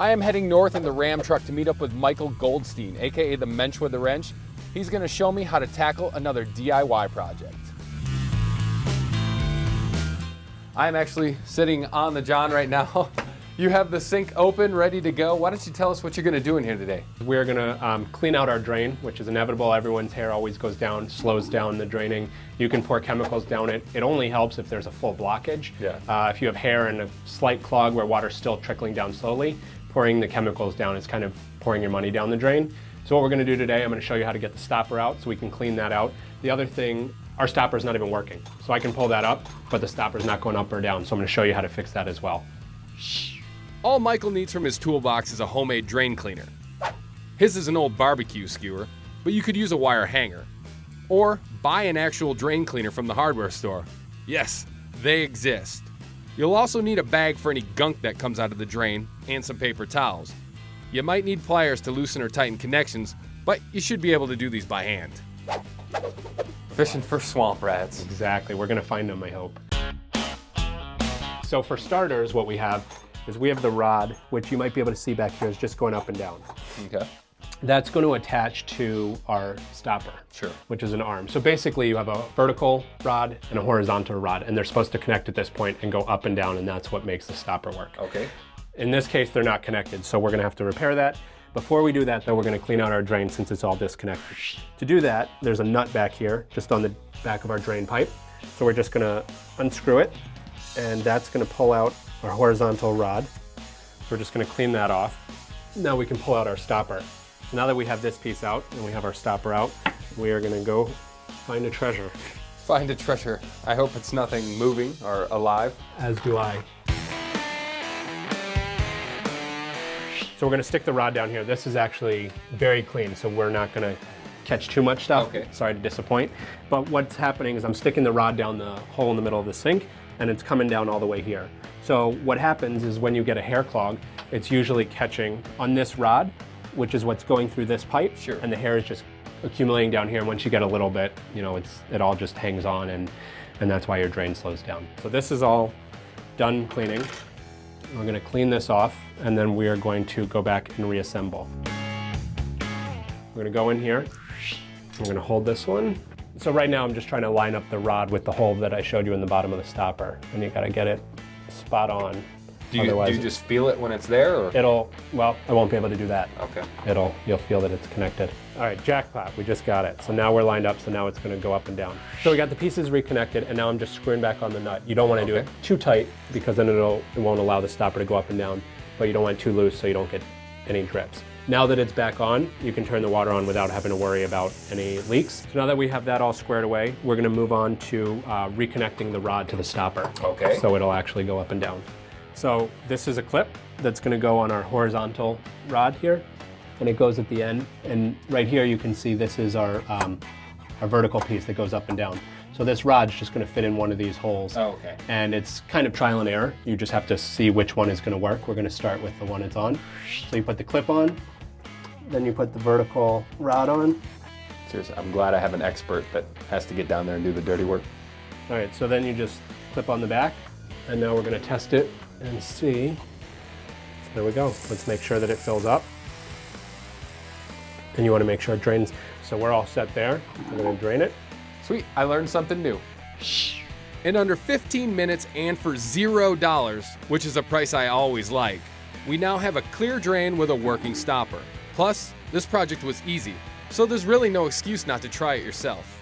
I am heading north in the Ram truck to meet up with Michael Goldstein, aka the Mensch with the wrench. He's going to show me how to tackle another DIY project. I'm actually sitting on the John right now. You have the sink open, ready to go. Why don't you tell us what you're going to do in here today? We're going to clean out our drain, which is inevitable. Everyone's hair always goes down, slows down the draining. You can pour chemicals down it. It only helps if there's a full blockage. Yeah. If you have hair and a slight clog where water's still trickling down slowly, pouring the chemicals down is kind of pouring your money down the drain. So what we're going to do today, I'm going to show you how to get the stopper out so we can clean that out. The other thing, our stopper's not even working. So I can pull that up, but the stopper's not going up or down. So I'm going to show you how to fix that as well. All Michael needs from his toolbox is a homemade drain cleaner. His is an old barbecue skewer, but you could use a wire hanger. Or buy an actual drain cleaner from the hardware store. Yes, they exist. You'll also need a bag for any gunk that comes out of the drain and some paper towels. You might need pliers to loosen or tighten connections, but you should be able to do these by hand. Fishing for swamp rats. Exactly, we're going to find them, I hope. So for starters, what we have is we have the rod, which you might be able to see back here is just going up and down. Okay. That's going to attach to our stopper, Sure. which is an arm. So basically you have a vertical rod and a horizontal rod, and they're supposed to connect at this point and go up and down, and that's what makes the stopper work. Okay. In this case, they're not connected, so we're going to have to repair that. Before we do that, though, we're going to clean out our drain since it's all disconnected. To do that, there's a nut back here, just on the back of our drain pipe. So we're just going to unscrew it, and that's going to pull out our horizontal rod. So we're just going to clean that off. Now we can pull out our stopper. So now that we have this piece out and we have our stopper out, we are going to go find a treasure. Find a treasure. I hope it's nothing moving or alive. As do I. So we're going to stick the rod down here. This is actually very clean, so we're not going to catch too much stuff. Okay. Sorry to disappoint. But what's happening is I'm sticking the rod down the hole in the middle of the sink, and it's coming down all the way here. So what happens is when you get a hair clog, it's usually catching on this rod, which is what's going through this pipe. Sure. And the hair is just accumulating down here. And once you get a little bit, you know, it all just hangs on, and that's why your drain slows down. So this is all done cleaning. We're going to clean this off, and then we are going to go back and reassemble. We're going to go in here. I'm going to hold this one. So right now I'm just trying to line up the rod with the hole that I showed you in the bottom of the stopper, and you got to get it spot on. Do you just feel it when it's there, or? Well, I won't be able to do that. Okay. You'll feel that it's connected. All right, jackpot, we just got it. So now we're lined up, so now it's going to go up and down. So we got the pieces reconnected, and now I'm just screwing back on the nut. You don't want to do it too tight, because then it won't allow the stopper to go up and down, but you don't want it too loose so you don't get any drips. Now that it's back on, you can turn the water on without having to worry about any leaks. So now that we have that all squared away, we're going to move on to reconnecting the rod to the stopper. Okay. So it'll actually go up and down. So this is a clip that's going to go on our horizontal rod here, and it goes at the end. And right here you can see this is our vertical piece that goes up and down. So this rod's just going to fit in one of these holes. Oh, okay. And it's kind of trial and error. You just have to see which one is going to work. We're going to start with the one it's on. So you put the clip on, then you put the vertical rod on. Seriously, I'm glad I have an expert that has to get down there and do the dirty work. All right, so then you just clip on the back, and now we're going to test it and see. There we go. Let's make sure that it fills up. And you want to make sure it drains. So we're all set there. We're going to drain it. Sweet, I learned something new. In under 15 minutes and for $0, which is a price I always like, we now have a clear drain with a working stopper. Plus, this project was easy, so there's really no excuse not to try it yourself.